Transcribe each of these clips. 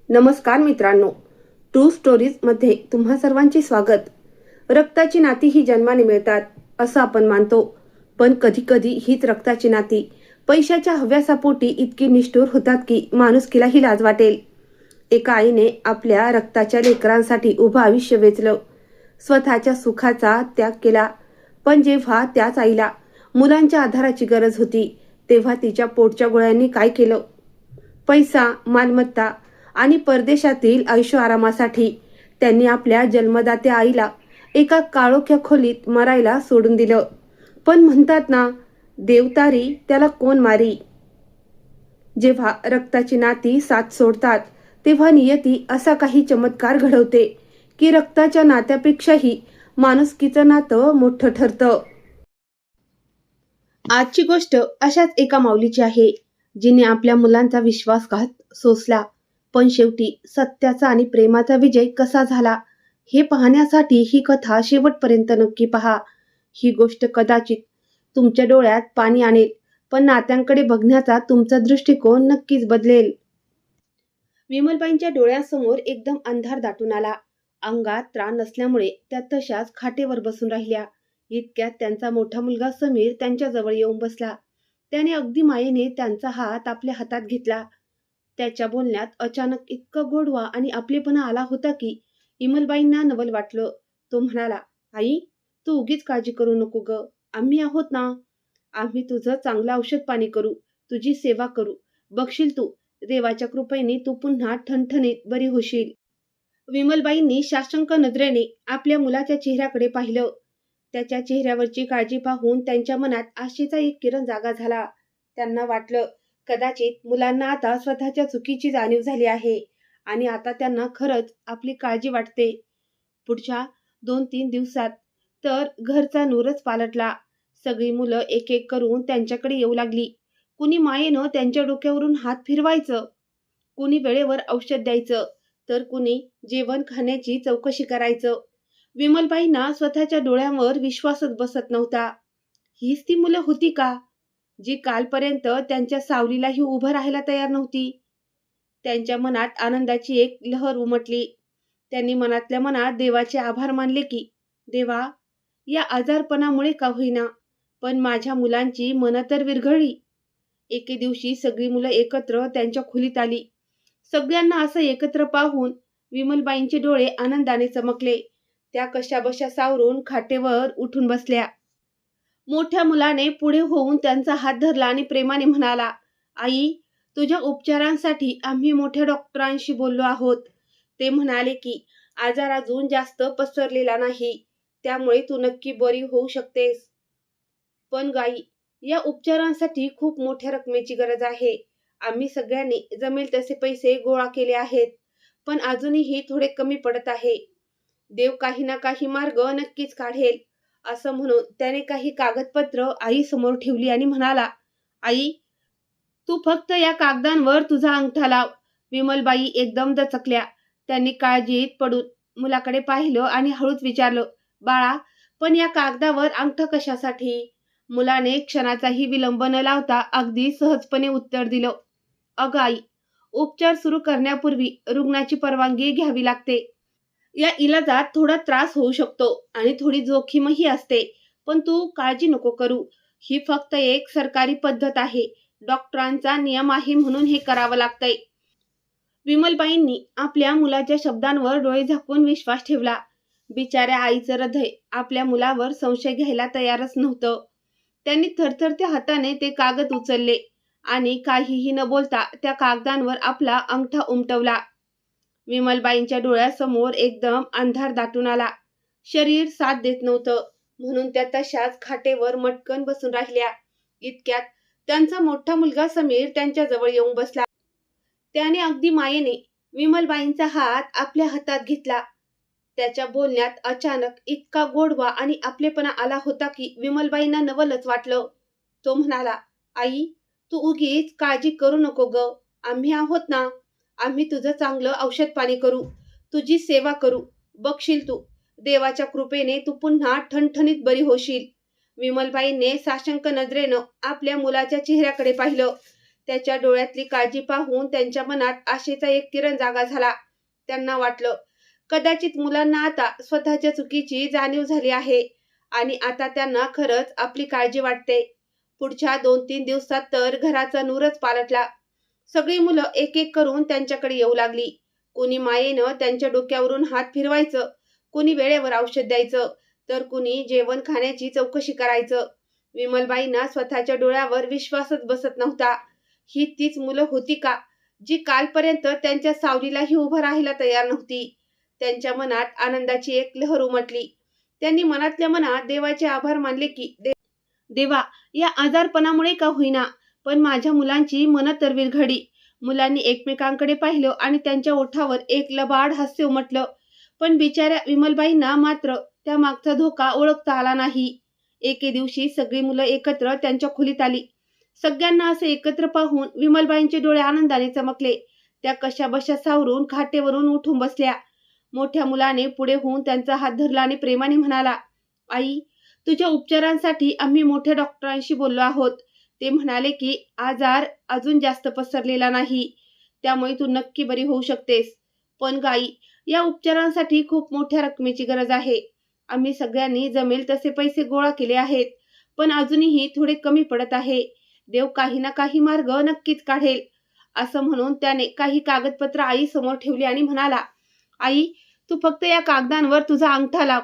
नमस्कार मित्रांनो, ट्रू स्टोरीजमध्ये तुम्हा सर्वांचे स्वागत. रक्ताची नाती ही जन्माने मिळतात असं आपण मानतो, पण कधी कधी हीच रक्ताची नाती पैशाच्या हव्यासापोटी इतकी निष्ठुर होतात की माणुसकीलाही लाज वाटेल. एका आईने आपल्या रक्ताच्या लेकरांसाठी उभं आयुष्य वेचलं, स्वतःच्या सुखाचा त्याग केला. पण जेव्हा त्याच आईला मुलांच्या आधाराची गरज होती, तेव्हा तिच्या पोटच्या गोळ्यांनी काय केलं? पैसा, मालमत्ता आणि परदेशातील ऐशो आरामासाठी त्यांनी आपल्या जन्मदात्या आईला एका काळोख्या खोलीत मरायला सोडून दिलं. पण म्हणतात ना, देवतारी त्याला कोण मारी. जेव्हा रक्ताची नाती साथ सोडतात, तेव्हा नियती असा काही चमत्कार घडवते की रक्ताच्या नात्यापेक्षाही माणुसकीचं नातं मोठं ठरतं. आजची गोष्ट अशाच एका माऊलीची आहे, जिने आपल्या मुलांचा विश्वासघात सोसला. पण शेवटी सत्याचा आणि प्रेमाचा विजय कसा झाला हे पाहण्यासाठी ही कथा शेवटपर्यंत नक्की पहा. ही गोष्ट कदाचित तुमच्या डोळ्यात पाणी आणेल, पण नात्यांकडे बघण्याचा तुमचा दृष्टिकोन नक्कीच बदलेल. विमलबाईंच्या डोळ्यासमोर एकदम अंधार दाटून आला. अंगात त्राण नसल्यामुळे त्या तशाच खाटेवर बसून राहिल्या. इतक्यात त्यांचा मोठा मुलगा समीर त्यांच्या जवळ येऊन बसला. त्याने अगदी मायेने त्यांचा हात आपल्या हातात घेतला. त्याच्या बोलण्यात अचानक इतका गोडवा आणि आपलेपणा आला होता की विमलबाईंना नवल वाटलं. तो म्हणाला, आई, तू उगीच काळजी करू नको ग. आम्ही आहोत ना. आम्ही तुझं चांगलं औषध पाणी करू, तुझी सेवा करू. बघशील तू, देवाच्या कृपेने तू पुन्हा ठणठणीत बरी होशील. विमलबाईंनी साशंक नजरेने आपल्या मुलाच्या चेहऱ्याकडे पाहिलं. त्याच्या चेहऱ्यावरची काळजी पाहून त्यांच्या मनात आशेचा एक किरण जागा झाला. त्यांना वाटलं, कदाचित मुलांना आता स्वतःच्या चुकीची जाणीव झाली आहे आणि आता त्यांना खरंच आपली काळजी वाटते. पुढच्या 2-3 दिवसात तर घरचा नूरच पालटला. सगळी मुलं एक एक करून त्यांच्याकडे येऊ लागली. कुणी मायेनं त्यांच्या डोक्यावरून हात फिरवायचं, कुणी वेळेवर औषध द्यायचं, तर कुणी जेवण खाण्याची चौकशी करायचं. विमलबाईंना स्वतःच्या डोळ्यांवर विश्वासच बसत नव्हता. हीच ती मुलं होती का, जी कालपर्यंत त्यांच्या सावलीलाही उभं राहायला तयार नव्हती? त्यांच्या मनात आनंदाची एक लहर उमटली. त्यांनी मनातल्या मनात देवाचे आभार मानले की, देवा, या आजारपणामुळे का होईना, पण माझ्या मुलांची मनं तर विरघळली. एके दिवशी सगळी मुलं एकत्र त्यांच्या खोलीत आली. सगळ्यांना असं एकत्र पाहून विमलबाईंचे डोळे आनंदाने चमकले. त्या कशाबशा सावरून खाटेवर उठून बसल्या. मोठ्या मुलाने पुढे होऊन त्यांचा हात धरला आणि प्रेमाने म्हणाला, आई, तुझ्या उपचारांसाठी आम्ही मोठ्या डॉक्टरांशी बोललो आहोत. ते म्हणाले की आजार अजून जास्त पसरलेला नाही, त्यामुळे तू नक्की बरी होऊ शकतेस. पण गाई, या उपचारांसाठी खूप मोठ्या रकमेची गरज आहे. आम्ही सगळ्यांनी जमेल तसे पैसे गोळा केले आहेत, पण अजूनही थोडे कमी पडत आहे. देव काही ना काही मार्ग नक्कीच काढेल. असं म्हणून त्याने काही कागदपत्र आई समोर ठेवली आणि म्हणाला, आई, तू फक्त या कागदांवर तुझा अंगठा लाव. विमलबाई एकदम दचकल्या. त्यांनी काळजीत पडून मुलाकडे पाहिलं आणि हळूच विचारलं, बाळा, पण या कागदावर अंगठा कशासाठी? मुलाने क्षणाचाही विलंब न लावता अगदी सहजपणे उत्तर दिलं, अगं आई, उपचार सुरू करण्यापूर्वी रुग्णाची परवानगी घ्यावी लागते. या इलाजात थोडा त्रास होऊ शकतो आणि थोडी जोखीमही असते, पण तू काळजी नको करू. ही फक्त एक सरकारी पद्धत आहे. डॉक्टरांचा नियम आहे म्हणून हे करावं लागतंय. विमलबाईंनी आपल्या मुलाच्या शब्दांवर डोळे झाकून विश्वास ठेवला. बिचाऱ्या आईचं हृदय आपल्या मुलावर संशय घ्यायला तयारच नव्हतं. त्यांनी थरथरत्या हाताने ते कागद उचलले आणि काहीही न बोलता त्या कागदांवर आपला अंगठा उमटवला. विमलबाईंच्या डोळ्यासमोर एकदम अंधार दाटून आला. शरीर साथ देत नव्हतं, म्हणून त्या तशाच खाटेवर मटकन बसून राहिल्या. इतक्यात त्यांचा मोठा मुलगा समीर त्यांच्या जवळ येऊन बसला. त्याने अगदी मायेने विमलबाईंचा हात आपल्या हातात घेतला. त्याच्या बोलण्यात अचानक इतका गोडवा आणि आपलेपणा आला होता की विमलबाईंना नवलच वाटलं. तो म्हणाला, आई, तू उगीच काळजी करू नको ग. आम्ही आहोत ना. आम्ही तुझं चांगलं औषध पाणी करू, तुझी सेवा करू. बघशील तू, देवाच्या कृपेने तू पुन्हा ठणठणीत बरी होशील. विमलबाईंनी साशंक नजरेनं आपल्या मुलाच्या चेहऱ्याकडे पाहिलं. त्याच्या डोळ्यातली काळजी पाहून त्यांच्या मनात आशेचा एक किरण जागा झाला. त्यांना वाटलं, कदाचित मुलांना आता स्वतःच्या चुकीची जाणीव झाली आहे आणि आता त्यांना खरंच आपली काळजी वाटते. पुढच्या 2-3 दिवसात तर घराचा नूरच पालटला. सगळी मुलं एक एक करून त्यांच्याकडे येऊ लागली. कुणी मायेनं त्यांच्या डोक्यावरून हात फिरवायचं, कुणी वेळेवर औषध द्यायचं, तर कुणी जेवण खाण्याची चौकशी करायचं. विमलबाईंना स्वतःच्या डोळ्यावर विश्वासच बसत नव्हता. ही तीच मुलं होती का, जी कालपर्यंत त्यांच्या सावलीलाही उभं राहायला तयार नव्हती? त्यांच्या मनात आनंदाची एक लहर उमटली. त्यांनी मनातल्या मनात देवाचे आभार मानले की देवा, या आजारपणामुळे का होईना, पण माझ्या मुलांची मनं तर विरघळली. मुलांनी एकमेकांकडे पाहिलं आणि त्यांच्या ओठावर एक लबाड हास्य उमटलं. पण बिचाऱ्या विमलबाईंना मात्र त्यामागचा धोका ओळखता आला नाही. एके दिवशी सगळी मुलं एकत्र त्यांच्या खोलीत आली. सगळ्यांना असे एकत्र पाहून विमलबाईंचे डोळे आनंदाने चमकले. त्या कशाबशा सावरून खाटेवरून उठून बसल्या. मोठ्या मुलाने पुढे होऊन त्यांचा हात धरला आणि प्रेमाने म्हणाला, आई, तुझ्या उपचारांसाठी आम्ही मोठ्या डॉक्टरांशी बोललो आहोत. ते म्हणाले की आजार अजून जास्त पसरलेला नाही, त्यामुळे तू नक्की बरी होऊ शकतेस. पण गाई, या उपचारांसाठी खूप मोठ्या रकमेची गरज आहे. आम्ही सगळ्यांनी जमेल तसे पैसे गोळा केले आहेत, पण अजूनही थोडे कमी पडत आहे. देव काही ना काही मार्ग नक्कीच काढेल. असं म्हणून त्याने काही कागदपत्र आई समोर ठेवली आणि म्हणाला, आई, तू फक्त या कागदांवर तुझा अंगठा लाव.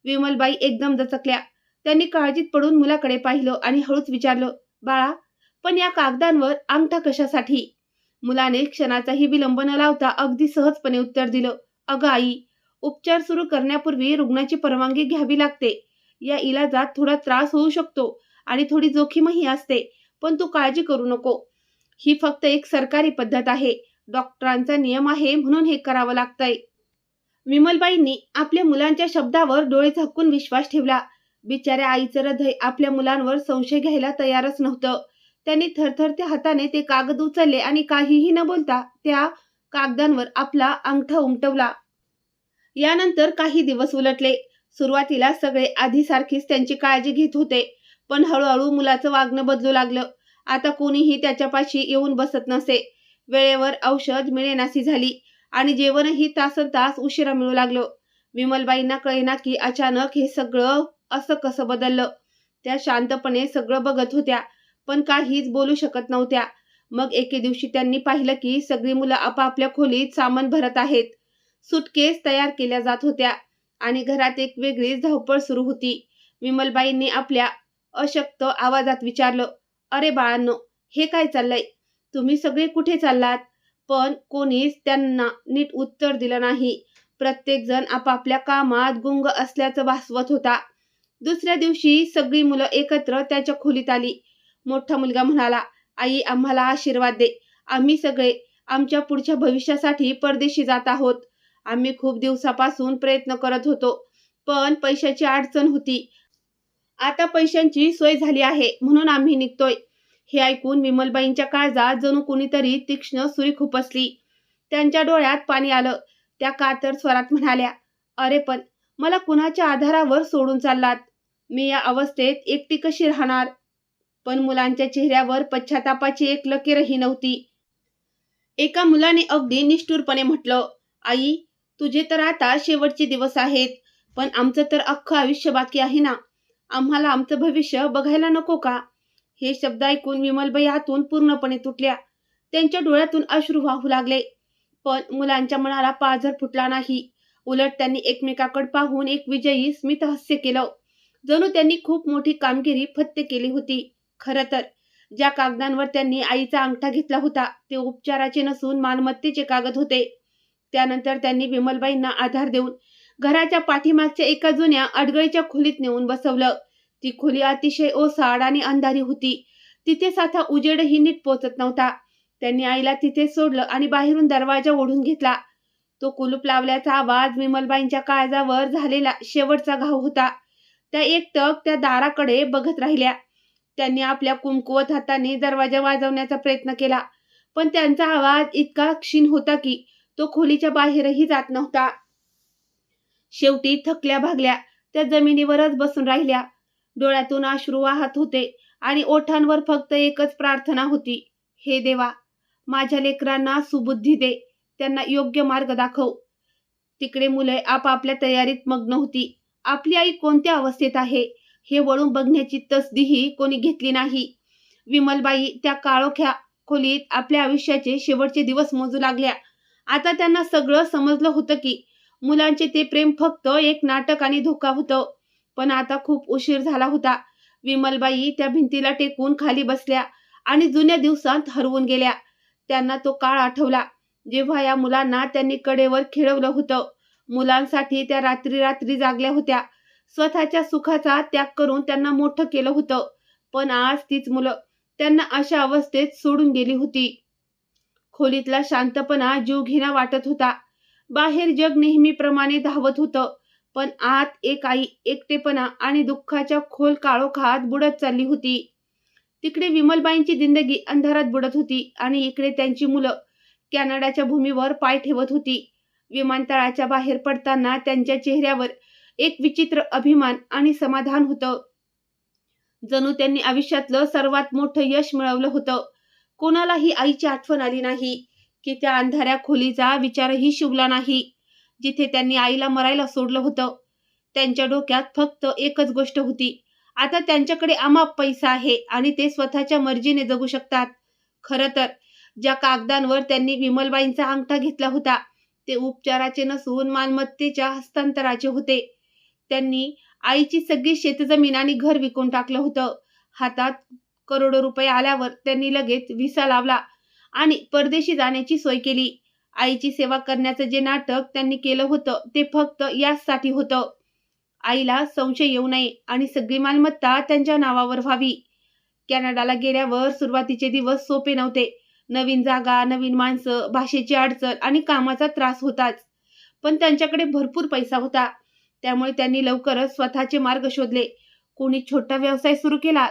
विमलबाई एकदम दचकल्या. त्यांनी काळजीत पडून मुलाकडे पाहिलं आणि हळूच विचारलं, बाळा, पण या कागदांवर अंगठा कशासाठी? मुलाने क्षणाचाही विलंब न लावता अगदी सहजपणे उत्तर दिलं, अगं आई, उपचार सुरू करण्यापूर्वी रुग्णाची परवानगी घ्यावी लागते. या इलाजात थोडा त्रास होऊ शकतो आणि थोडी जोखीमही असते, पण तू काळजी करू नको. ही फक्त एक सरकारी पद्धत आहे. डॉक्टरांचा नियम आहे म्हणून हे करावं लागतंय. विमलबाईंनी आपल्या मुलांच्या शब्दावर डोळे झाकून विश्वास ठेवला. बिचाऱ्या आईचं हृदय आपल्या मुलांवर संशय घ्यायला तयारच नव्हतं. त्यांनी थरथरत्या हाताने ते कागद उचलले आणि काहीही न बोलता त्या कागदांवर आपला अंगठा उमटवला. यानंतर काही दिवस उलटले. सुरुवातीला सगळे आधीसारखीच त्यांची काळजी घेत होते, पण हळूहळू मुलाचं वागणं बदलू लागलं. आता कोणीही त्याच्यापाशी येऊन बसत नसे. वेळेवर औषध मिळेनाशी झाली आणि जेवणही तासनतास उशिरा मिळू लागलं. विमलबाईंना कळेना की अचानक हे सगळं असं कसं बदललं. त्या शांतपणे सगळं बघत होत्या, पण काहीच बोलू शकत नव्हत्या. मग एके दिवशी त्यांनी पाहिलं की सगळी मुलं आपापल्या खोलीत सामान भरत आहेत. सुटकेस तयार केल्या जात होत्या आणि घरात एक वेगळीच धावपळ सुरू होती. विमलबाईंनी आपल्या अशक्त आवाजात विचारलं, अरे बाळांनो, हे काय चाललंय? तुम्ही सगळे कुठे चाललात? पण कोणीच त्यांना नीट उत्तर दिलं नाही. प्रत्येक जण आपापल्या कामात गुंग असल्याचं भासवत होता. दुसऱ्या दिवशी सगळी मुलं एकत्र त्याच्या खोलीत आली. मोठा मुलगा म्हणाला, आई, आम्हाला आशीर्वाद दे. आम्ही सगळे आमच्या पुढच्या भविष्यासाठी परदेशी जात आहोत. आम्ही खूप दिवसापासून प्रयत्न करत होतो, पण पैशाची अडचण होती. आता पैशांची सोय झाली आहे म्हणून आम्ही निघतोय. हे ऐकून विमलबाईंच्या काळजात जणू कुणीतरी तीक्ष्ण सुरी खुपसली. त्यांच्या डोळ्यात पाणी आलं. त्या कातर स्वरात म्हणाल्या, अरे पण मला कुणाच्या आधारावर सोडून चाललात? मी या अवस्थेत एकटी कशी राहणार? पण मुलांच्या चेहऱ्यावर पश्चातापाची एक लकीरही नव्हती. एका मुलाने अगदी निष्ठुरपणे म्हटलं, आई, तुझे तर आता शेवटचे दिवस आहेत, पण आमचं तर अख्खं आयुष्य बाकी आहे ना. आम्हाला आमचं भविष्य बघायला नको का? हे शब्द ऐकून विमलबाई आतून पूर्णपणे तुटल्या. त्यांच्या डोळ्यातून अश्रू वाहू लागले. पण मुलांच्या मनाला पाझर फुटला नाही. उलट त्यांनी एकमेकाकडे पाहून एक विजयी स्मित हास्य केलं. जणू त्यांनी खूप मोठी कामगिरी फत्ते केली होती. खरं तर ज्या कागदांवर त्यांनी आईचा अंगठा घेतला होता ते उपचाराचे नसून मालमत्तेचे कागद होते. त्यानंतर त्यांनी विमलबाईंना आधार देऊन घराच्या पाठीमागच्या एका जुन्या अडगळीच्या खोलीत नेऊन बसवलं. ती खोली अतिशय ओसाड आणि अंधारी होती. तिथे साधा उजेडही नीट पोचत नव्हता. त्यांनी आईला तिथे सोडलं आणि बाहेरून दरवाजा ओढून घेतला. तो कुलूप लावल्याचा आवाज विमलबाईंच्या काळजावर झालेला शेवटचा घाव होता. त्या एकटक त्या दाराकडे बघत राहिल्या. त्यांनी आपल्या कुमकुवत हाताने दरवाजा वाजवण्याचा प्रयत्न केला, पण त्यांचा आवाज इतका क्षीण होता की तो खोलीच्या बाहेरही जात नव्हता. शेवटी थकल्या भागल्या त्या जमिनीवरच बसून राहिल्या. डोळ्यातून अश्रू वाहत होते आणि ओठांवर फक्त एकच प्रार्थना होती, हे देवा, माझ्या लेकरांना सुबुद्धी दे, त्यांना योग्य मार्ग दाखव. तिकडे मुले आपापल्या तयारीत मग्न होती. आपली आई कोणत्या अवस्थेत आहे हे वळून बघण्याची तसदीही कोणी घेतली नाही. विमलबाई त्या काळोख्या खोलीत आपल्या आयुष्याचे शेवटचे दिवस मोजू लागल्या. आता त्यांना सगळं समजलं होतं की मुलांचे ते प्रेम फक्त एक नाटक आणि धोका होतं. पण आता खूप उशीर झाला होता. विमलबाई त्या भिंतीला टेकून खाली बसल्या आणि जुन्या दिवसांत हरवून गेल्या. त्यांना तो काळ आठवला जेव्हा या मुलांना त्यांनी कडेवर खेळवलं होतं. मुलांसाठी त्या रात्री रात्री जागल्या होत्या. स्वतःच्या सुखाचा त्याग करून त्यांना मोठं केलं होतं. पण आज तीच मुलं त्यांना अशा अवस्थेत सोडून गेली होती. खोलीतला शांतपणा जीवघेणा वाटत होता. बाहेर जग नेहमीप्रमाणे धावत होतं, पण आत एक आई एकटेपणा आणि दुःखाच्या खोल काळोखात बुडत चालली होती. तिकडे विमलबाईंची जिंदगी अंधारात बुडत होती आणि इकडे त्यांची मुलं कॅनडाच्या भूमीवर पाय ठेवत होती. विमानतळाच्या बाहेर पडताना त्यांच्या चेहऱ्यावर एक विचित्र अभिमान आणि समाधान होतं. जणू त्यांनी आयुष्यातलं सर्वात मोठं यश मिळवलं होतं. कोणालाही आईची आठवण आली नाही की त्या अंधाऱ्या खोलीचा विचारही शिवला नाही जिथे त्यांनी आईला मरायला सोडलं होतं. त्यांच्या डोक्यात फक्त एकच गोष्ट होती, आता त्यांच्याकडे अमाप पैसा आहे आणि ते स्वतःच्या मर्जीने जगू शकतात. खरं तर ज्या कागदांवर त्यांनी विमलबाईंचा अंगठा घेतला होता ते उपचाराचे नसून मालमत्तेच्या हस्तांतराचे होते. त्यांनी आईची सगळी शेतजमीन आणि घर विकून टाकलं होतं. हातात करोडो रुपये आल्यावर त्यांनी लगेच व्हिसा लावला आणि परदेशी जाण्याची सोय केली. आईची सेवा करण्याचं जे नाटक त्यांनी केलं होतं ते फक्त याचसाठी होतं. आईला संशय येऊ नये आणि सगळी मालमत्ता त्यांच्या नावावर व्हावी. कॅनडाला गेल्यावर सुरुवातीचे दिवस सोपे नव्हते. नवीन जागा, नवीन माणसं, भाषेची अडचण आणि कामाचा त्रास होताच. पण त्यांच्याकडे भरपूर पैसा होता. त्यामुळे त्यांनी लवकरच स्वतःचे मार्ग शोधले. कोणी छोटा व्यवसाय सुरू केला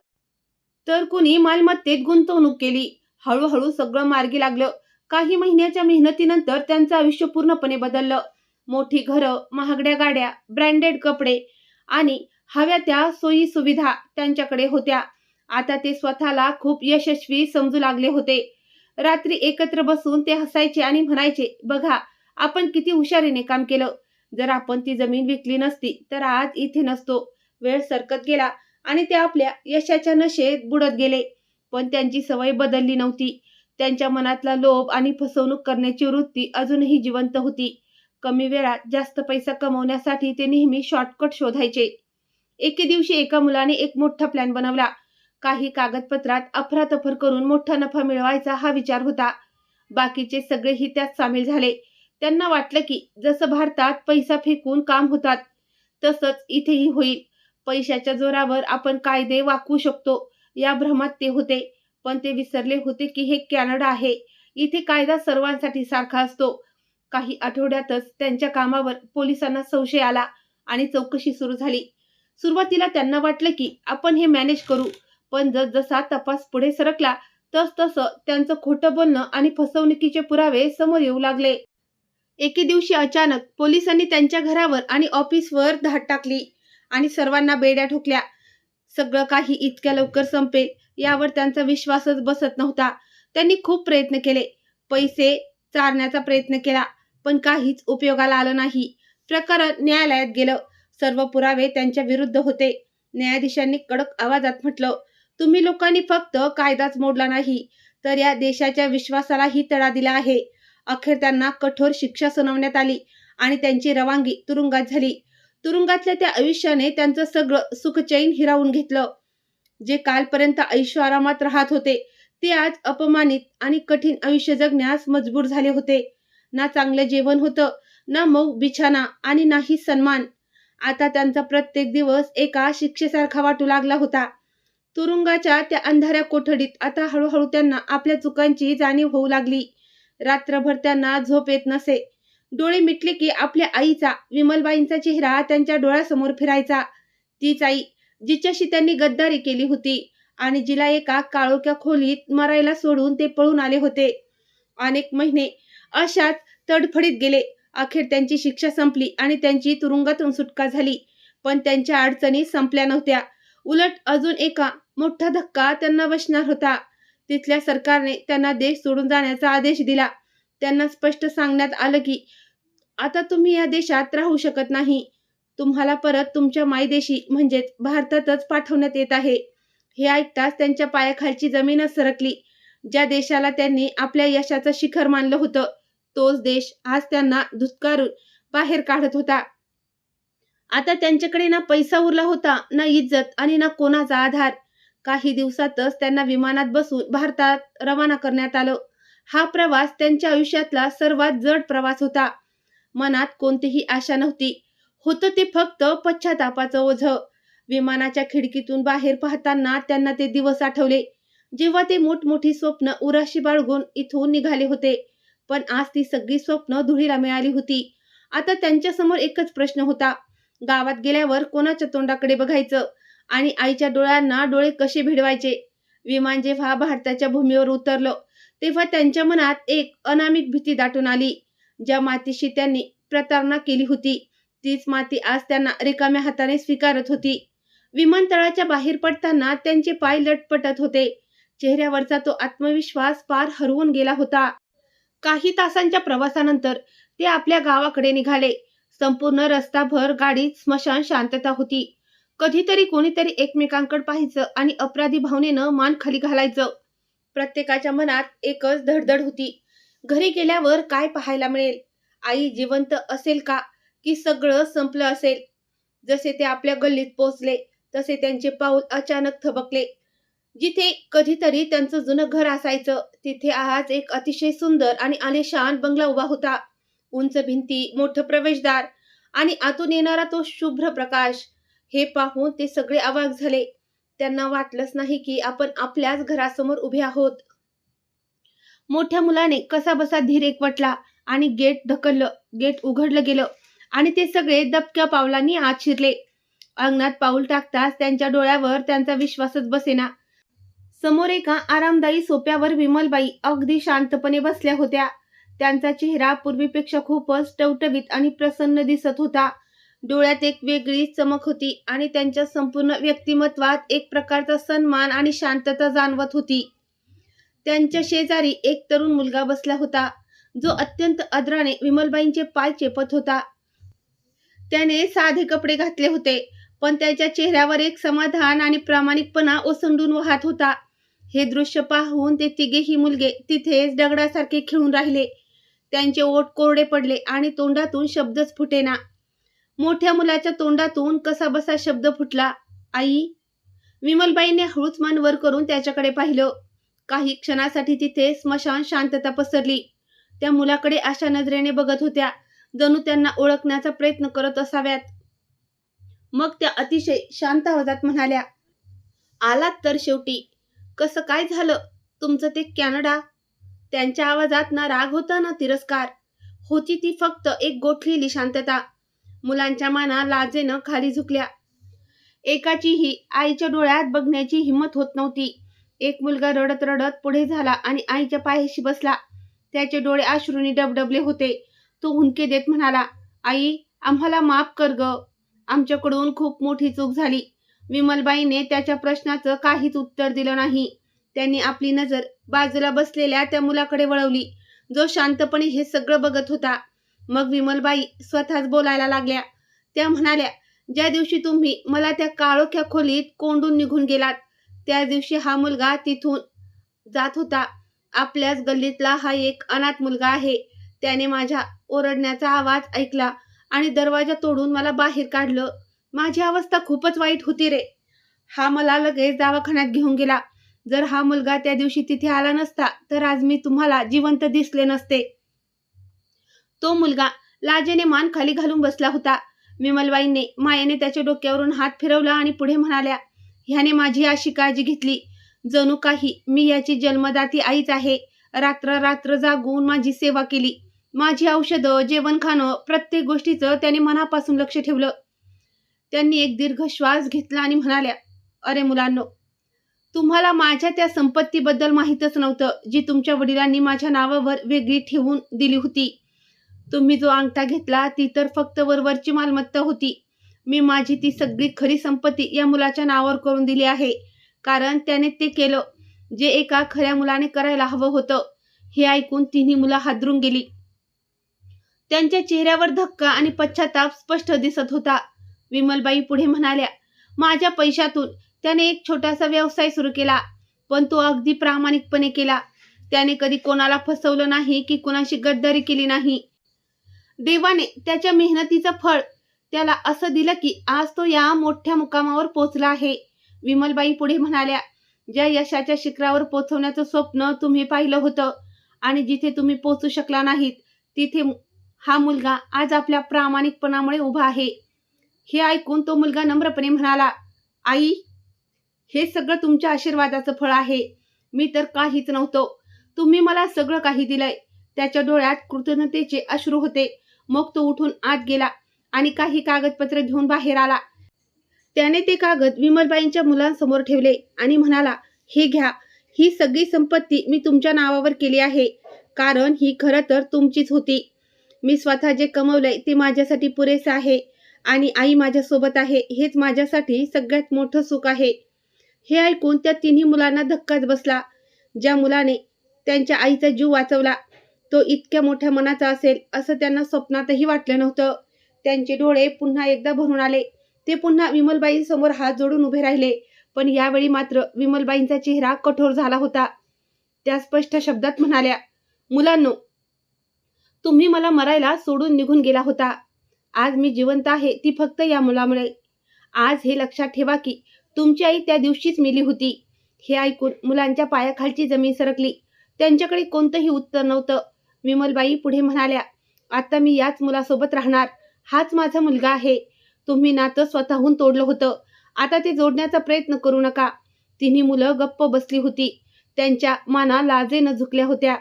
तर कोणी मालमत्तेत गुंतवणूक केली. हळूहळू सगळं मार्गी लागलं. काही महिन्याच्या मेहनतीनंतर त्यांचं आयुष्य पूर्णपणे बदललं. मोठी घरं, महागड्या गाड्या, ब्रँडेड कपडे आणि हव्या त्या सोयी सुविधा त्यांच्याकडे होत्या. आता ते स्वतःला खूप यशस्वी समजू लागले होते. रात्री एकत्र बसून ते हसायचे आणि म्हणायचे, बघा आपण किती हुशारीने काम केलं. जर आपण ती जमीन विकली नसती तर आज इथे नसतो. वेळ सरकत गेला आणि ते आपल्या यशाच्या नशेत बुडत गेले. पण त्यांची सवय बदलली नव्हती. त्यांच्या मनातला लोभ आणि फसवणूक करण्याची वृत्ती अजूनही जिवंत होती. कमी वेळात जास्त पैसा कमवण्यासाठी ते नेहमी शॉर्टकट शोधायचे. एके दिवशी एका मुलाने एक मोठा प्लॅन बनवला. काही कागदपत्रात अफरातफर करून मोठा नफा मिळवायचा हा विचार होता. बाकीचे सगळेही त्यात सामील झाले. त्यांना वाटलं की जसं भारतात पैसा फेकून काम होतात तसंच इथेही होईल. पैशाच्या जोरावर आपण कायदे वाकवू शकतो या भ्रमात ते होते. पण ते विसरले होते की हे कॅनडा आहे. इथे कायदा सर्वांसाठी सारखा असतो. काही आठवड्यातच त्यांच्या कामावर पोलिसांना संशय आला आणि चौकशी सुरू झाली. सुरुवातीला त्यांना वाटलं की आपण हे मॅनेज करू, पण जसजसा तपास पुढे सरकला तसतसं त्यांचं खोटं बोलणं आणि फसवणुकीचे पुरावे समोर येऊ लागले. एके दिवशी अचानक पोलिसांनी त्यांच्या घरावर आणि ऑफिसवर धाड टाकली आणि सर्वांना बेड्या ठोकल्या. सगळं काही इतक्या लवकर संपेल यावर त्यांचा विश्वासच बसत नव्हता. त्यांनी खूप प्रयत्न केले, पैसे चारण्याचा प्रयत्न केला, पण काहीच उपयोगाला आलं नाही. प्रकरण न्यायालयात गेलं. सर्व पुरावे त्यांच्या विरुद्ध होते. न्यायाधीशांनी कडक आवाजात म्हटलं, तुम्ही लोकांनी फक्त कायदाच मोडला नाही तर या देशाच्या विश्वासालाही तडा दिला आहे. अखेर त्यांना कठोर शिक्षा सुनावण्यात आली आणि त्यांची रवानगी तुरुंगात झाली. तुरुंगातल्या त्या आयुष्याने त्यांचं सगळं सुखचैन हिरावून घेतलं. जे कालपर्यंत ऐशोआरामात राहत होते ते आज अपमानित आणि कठीण आयुष्य जगण्यास मजबूर झाले होते. ना चांगलं जेवण होतं, ना मऊ बिछाना आणि नाही सन्मान. आता त्यांचा प्रत्येक दिवस एका शिक्षेसारखा वाटू लागला होता. तुरुंगाच्या त्या अंधाऱ्या कोठडीत आता हळूहळू त्यांना आपल्या चुकांची जाणीव होऊ लागली. रात्रभर त्यांना झोप येत नसे. डोळे मिटले की आपल्या आईचा, विमलबाईंचा चेहरा त्यांच्या डोळ्यासमोर फिरायचा. तीच आई जिच्याशी त्यांनी गद्दारी केली होती आणि जिला एका काळोख्या खोलीत मरायला सोडून ते पळून आले होते. अनेक महिने अशाच तडफडीत गेले. अखेर त्यांची शिक्षा संपली आणि त्यांची तुरुंगातून सुटका झाली. पण त्यांच्या अडचणी संपल्या नव्हत्या. उलट अजून एका मोठा धक्का त्यांना बसणार होता. तिथल्या सरकारने त्यांना देश सोडून जाण्याचा आदेश दिला. त्यांना स्पष्ट सांगण्यात आलं की आता तुम्ही या देशात राहू शकत नाही. तुम्हाला परत तुमच्या मायदेशी म्हणजेच भारतातच पाठवण्यात येत आहे. हे ऐकताच त्यांच्या पायाखालची जमीनच सरकली. ज्या देशाला त्यांनी आपल्या यशाचं शिखर मानलं होतं, तोच देश आज त्यांना धुतकारून बाहेर काढत होता. आता त्यांच्याकडे ना पैसा उरला होता, ना इज्जत आणि ना कोणाचा आधार. काही दिवसातच त्यांना विमानात बसून भारतात रवाना करण्यात आलं. हा प्रवास त्यांच्या आयुष्यातला सर्वात जड प्रवास होता. मनात कोणतीही आशा नव्हती. होतं ते फक्त पश्चातापाचं ओझं. विमानाच्या खिडकीतून बाहेर पाहताना त्यांना ते दिवस आठवले, जेव्हा ते मोठमोठी स्वप्न उराशी बाळगून इथून निघाले होते. पण आज ती सगळी स्वप्न धुळीला मिळाली होती. आता त्यांच्यासमोर एकच प्रश्न होता. गावात गेल्यावर कोणाच्या तोंडाकडे बघायचं आणि आईच्या डोळ्यांना डोळे कसे भिडवायचे. विमान जेव्हा भारताच्या भूमीवर उतरलं, तेव्हा त्यांच्या मनात एक अनामिक भीती दाटून आली. ज्या मातीशी त्यांनी प्रतारणा केली होती, तीच माती आज त्यांना रिकाम्या हाताने स्वीकारत होती. विमानतळाच्या बाहेर पडताना त्यांचे पाय लटपटत होते. चेहऱ्यावरचा तो आत्मविश्वास पार हरवून गेला होता. काही तासांच्या प्रवासानंतर ते आपल्या गावाकडे निघाले. संपूर्ण रस्ताभर गाडीत स्मशान शांतता होती. कधीतरी कोणीतरी एकमेकांकडे पाहायचं आणि अपराधी भावनेनं मान खाली घालायचं. प्रत्येकाच्या मनात एकच धडधड होती. घरी गेल्यावर काय पाहायला मिळेल? आई जिवंत असेल का, की सगळं संपलं असेल? जसे ते आपल्या गल्लीत पोहोचले, तसे त्यांचे पाऊल अचानक थबकले. जिथे कधीतरी त्यांचं जुनं घर असायचं, तिथे आज एक अतिशय सुंदर आणि आलिशान बंगला उभा होता. उंच भिंती, मोठं प्रवेशद्वार आणि आतून येणारा तो शुभ्र प्रकाश. हे पाहून ते सगळे अवाक झाले. त्यांना वाटलंच नाही की आपण आपल्याच घरासमोर उभे आहोत. मोठ्या मुलाने कसाबसा धीर एकवटला आणि गेट ढकललं. गेट उघडलं गेलं आणि ते सगळे दबक्या पावलांनी आत शिरले. अंगणात पाऊल टाकताच त्यांच्या डोळ्यावर त्यांचा विश्वासच बसेना. समोर एका आरामदायी सोफ्यावर विमलबाई अगदी शांतपणे बसल्या होत्या. त्यांचा चेहरा पूर्वीपेक्षा खूपच टवटवीत आणि प्रसन्न दिसत होता. डोळ्यात एक वेगळी चमक होती आणि त्यांच्या संपूर्ण व्यक्तिमत्वात एक प्रकारचा सन्मान आणि शांतता जाणवत होती. त्यांच्या शेजारी एक तरुण मुलगा बसला होता, जो अत्यंत आदराने विमलबाईंचे पाय चेपत होता. त्याने साधे कपडे घातले होते, पण त्याच्या चेहऱ्यावर एक समाधान आणि प्रामाणिकपणा ओसंडून वाहत होता. हे दृश्य पाहून ते तिघेही मुलगे तिथेच दगडासारखे खिळून राहिले. त्यांचे ओठ कोरडे पडले आणि तोंडातून शब्दच फुटेना. मोठ्या मुलाच्या तोंडातून कसाबसा शब्द फुटला, आई. विमलबाईंनी हळूच मान वर करून त्याच्याकडे पाहिलं. काही क्षणासाठी तिथे स्मशान शांतता पसरली. त्या मुलाकडे अशा नजरेने बघत होत्या, जणू त्यांना ओळखण्याचा प्रयत्न करत असाव्यात. मग त्या अतिशय शांत आवाजात म्हणाल्या, आलात तर शेवटी. कसं काय झालं तुमचं ते कॅनडा? त्यांच्या आवाजात ना राग होता ना तिरस्कार. होती ती फक्त एक गोठलेली शांतता. मुलांच्या माना लाजेनं खाली झुकल्या. एकाचीही आईच्या डोळ्यात बघण्याची हिंमत होत नव्हती. एक मुलगा रडत रडत पुढे झाला आणि आईच्या पायाशी बसला. त्याचे डोळे अश्रूंनी डबडबले होते. तो हुंदके देत म्हणाला, आई, आम्हाला माफ कर ग. आमच्याकडून खूप मोठी चूक झाली. विमलबाईने त्याच्या प्रश्नाचं काहीच उत्तर दिलं नाही. त्यांनी आपली नजर बाजूला बसलेल्या त्या मुलाकडे वळवली, जो शांतपणे हे सगळं बघत होता. मग विमलबाई स्वतःच बोलायला लागल्या. त्या म्हणाल्या, ज्या दिवशी तुम्ही मला त्या काळोख्या खोलीत कोंडून निघून गेलात, त्या दिवशी हा मुलगा तिथून जात होता. आपल्याच गल्लीतला हा एक अनाथ मुलगा आहे. त्याने माझ्या ओरडण्याचा आवाज ऐकला आणि दरवाजा तोडून मला बाहेर काढलं. माझी अवस्था खूपच वाईट होती रे. हा मला लगेच दवाखान्यात घेऊन गेला. जर हा मुलगा त्या दिवशी तिथे आला नसता, तर आज मी तुम्हाला जिवंत दिसले नसते. तो मुलगा लाजेने मान खाली घालून बसला होता. विमलबाईंनी मायेने त्याच्या डोक्यावरून हात फिरवला आणि पुढे म्हणाल्या, ह्याने माझी अशी काळजी घेतली, जणू काही मी याची जन्मदाती आईच आहे. रात्र रात्र जागून माझी सेवा केली. माझी औषधं, जेवण खाणं, प्रत्येक गोष्टीचं त्याने मनापासून लक्ष ठेवलं. त्यांनी एक दीर्घ श्वास घेतला आणि म्हणाल्या, अरे मुलांनो, तुम्हाला माझ्या त्या संपत्तीबद्दल माहीतच नव्हतं, जी तुमच्या वडिलांनी माझ्या नावावर वेगळी ठेवून दिली होती. तुम्ही जो अंगठा घेतला ती तर फक्त वरवरची मालमत्ता होती. मी माझी ती सगळी खरी संपत्ती या मुलाच्या नावावर करून दिली आहे, कारण त्याने ते केलं. जे एका खऱ्या मुलाने करायला हवं होतं. हे ऐकून तिन्ही मुलं हादरून गेली. त्यांच्या चेहऱ्यावर धक्का आणि पश्चाताप स्पष्ट दिसत होता. विमलबाई पुढे म्हणाल्या, माझ्या पैशातून त्याने एक छोटासा व्यवसाय सुरू केला, पण तो अगदी प्रामाणिकपणे केला. त्याने कधी कोणाला फसवलं नाही की कोणाशी गद्दारी केली नाही. देवाने त्याच्या मेहनतीचं फळ त्याला असं दिलं की आज तो या मोठ्या मुकामावर पोहोचला आहे. विमलबाई पुढे म्हणाल्या, ज्या यशाच्या शिखरावर पोहोचवण्याचं स्वप्न तुम्ही पाहिलं होतं आणि जिथे तुम्ही पोहोचू शकला नाहीत, तिथे हा मुलगा आज आपल्या प्रामाणिकपणामुळे उभा आहे. हे ऐकून तो मुलगा नम्रपणे म्हणाला, आई, हे सगळं तुमच्या आशीर्वादाचं फळ आहे. मी तर काहीच नव्हतो. तुम्ही मला सगळं काही दिलंय. त्याच्या डोळ्यात कृतज्ञतेचे अश्रू होते. मग तो उठून आत गेला आणि काही कागदपत्र घेऊन बाहेर आला. त्याने ते कागद विमलबाईंच्या मुलांसमोर ठेवले आणि म्हणाला, हे घ्या. ही सगळी संपत्ती मी तुमच्या नावावर केली आहे, कारण ही खरं तर तुमचीच होती. मी स्वतः जे कमवलंय ते माझ्यासाठी पुरेसे आहे आणि आई माझ्यासोबत आहे, हेच माझ्यासाठी सगळ्यात मोठं सुख आहे. हे ऐकून त्या तिन्ही मुलांना धक्काच बसला. ज्या मुलाने त्यांच्या आईचा जीव वाचवला तो इतक्या मोठ्या मनाचा असेल असं त्यांना स्वप्नातही वाटलं नव्हतं. त्यांचे डोळे पुन्हा एकदा भरून आले. ते पुन्हा विमलबाईंसमोर हात जोडून उभे राहिले. पण यावेळी मात्र विमलबाईंचा चेहरा कठोर झाला होता. त्या स्पष्ट शब्दात म्हणाल्या, मुलांनो, तुम्ही मला मरायला सोडून निघून गेला होता. आज मी जिवंत आहे ती फक्त या मुलामुळे. आज हे लक्षात ठेवा की तुमची आई त्या दिवशीच मेली होती. हे ऐकून मुलांच्या पायाखालची जमीन सरकली. त्यांच्याकडे कोणतंही उत्तर नव्हतं. विमलबाई पुढे म्हणाल्या, आता मी याच मुलासोबत राहणार. हाच माझा मुलगा आहे. तुम्ही नातं स्वतःहून तोडलं होतं, आता ते जोडण्याचा प्रयत्न करू नका. तिन्ही मुलं गप्प बसली होती. त्यांच्या माना लाजेनं झुकल्या होत्या.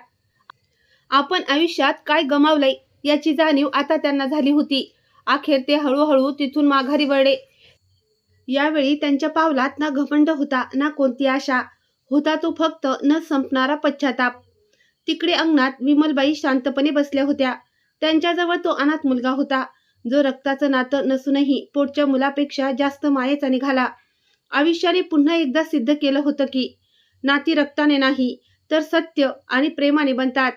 आपण आयुष्यात काय गमावलंय याची जाणीव आता त्यांना झाली होती. अखेर ते हळूहळू तिथून माघारी वळले. यावेळी त्यांच्या पावलात ना घमंड होता ना कोणती आशा होता, तो फक्त न संपणारा पश्चाताप. तिकडे अंगणात विमलबाई शांतपणे बसल्या होत्या. त्यांच्याजवळ तो अनाथ मुलगा होता, जो रक्ताचं नातं नसूनही पोटच्या मुलापेक्षा जास्त मायेचा निघाला. आयुष्याने पुन्हा एकदा सिद्ध केलं होतं की नाती रक्ताने नाही तर सत्य आणि प्रेमाने बनतात.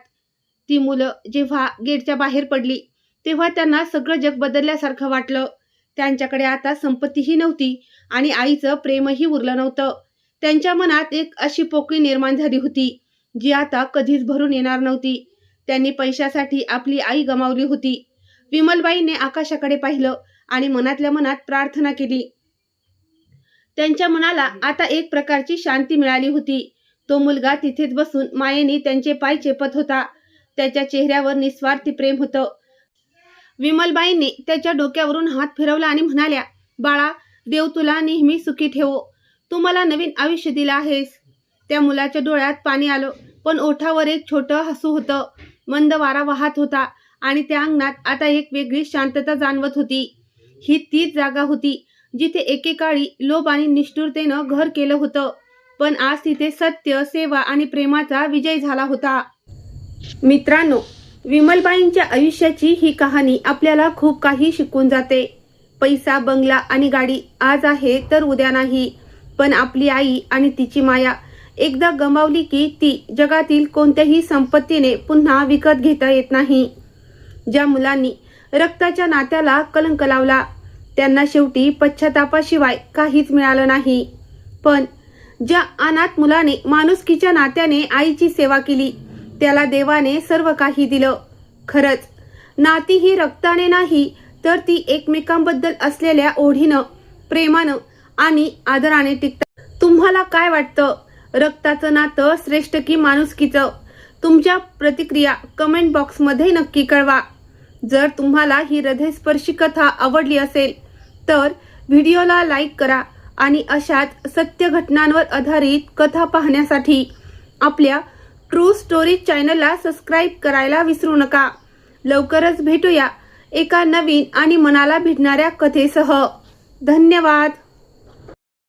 ती मुलं जेव्हा गेटच्या बाहेर पडली तेव्हा त्यांना सगळं जग बदलल्यासारखं वाटलं. त्यांच्याकडे आता संपत्तीही नव्हती आणि आईचं प्रेमही उरलं नव्हतं. त्यांच्या मनात एक अशी पोकळी निर्माण झाली होती जी आता कधीच भरून येणार नव्हती. त्यांनी पैशासाठी आपली आई गमावली होती. विमलबाईंनी आकाशाकडे पाहिलं आणि मनातल्या मनात प्रार्थना केली. त्यांच्या मनाला आता एक प्रकारची शांती मिळाली होती. तो मुलगा तिथेच बसून मायेने त्यांचे पाय चेपत होता. त्याच्या चेहऱ्यावर निस्वार्थी प्रेम होतं. विमलबाईंनी त्याच्या डोक्यावरून हात फिरवला आणि म्हणाल्या, बाळा, देव तुला नेहमी सुखी ठेवो. तू मला नवीन आयुष्य दिलं आहेस. त्या मुलाच्या डोळ्यात पाणी आलं, पण ओठावर एक छोटं हसू होतं. मंद वारा वाहत होता आणि त्या अंगणात आता एक वेगळी शांतता जाणवत होती. ही तीच जागा होती जिथे एकेकाळी लोभ आणि निष्ठुरतेनं घर केलं होतं, पण आज तिथे सत्य, सेवा आणि प्रेमाचा विजय झाला होता. मित्रांनो, विमलबाईंच्या आयुष्याची ही कहाणी आपल्याला खूप काही शिकवून जाते. पैसा, बंगला आणि गाडी आज आहे तर उद्या नाही, पण आपली आई आणि तिची माया एकदा गमावली की ती जगातील कोणत्याही संपत्तीने पुन्हा विकत घेता येत नाही. ज्या मुलांनी रक्ताच्या नात्याला कलंक लावला त्यांना शेवटी पश्चातापाशिवाय काहीच मिळालं नाही, पण ज्या अनाथ मुलाने माणुसकीच्या नात्याने आईची सेवा केली त्याला देवाने सर्व काही दिलं. खरंच नाती ही रक्ताने नाही तर ती एकमेकांबद्दल असलेल्या ओढीनं, प्रेमानं आणि आदराने टिकतात. तुम्हाला काय वाटतं, रक्ताचं नातं श्रेष्ठ की माणुसकीचं? तुमच्या प्रतिक्रिया कमेंट बॉक्समध्ये नक्की कळवा. जर तुम्हाला ही हृदयस्पर्शी कथा आवडली असेल तर व्हिडिओला लाईक करा आणि अशाच सत्य घटनांवर आधारित कथा पाहण्यासाठी आपल्या ट्रू स्टोरी चॅनलला सबस्क्राईब करायला विसरू नका. लवकरच भेटूया एका नवीन आणि मनाला भिडणाऱ्या कथेसह. धन्यवाद.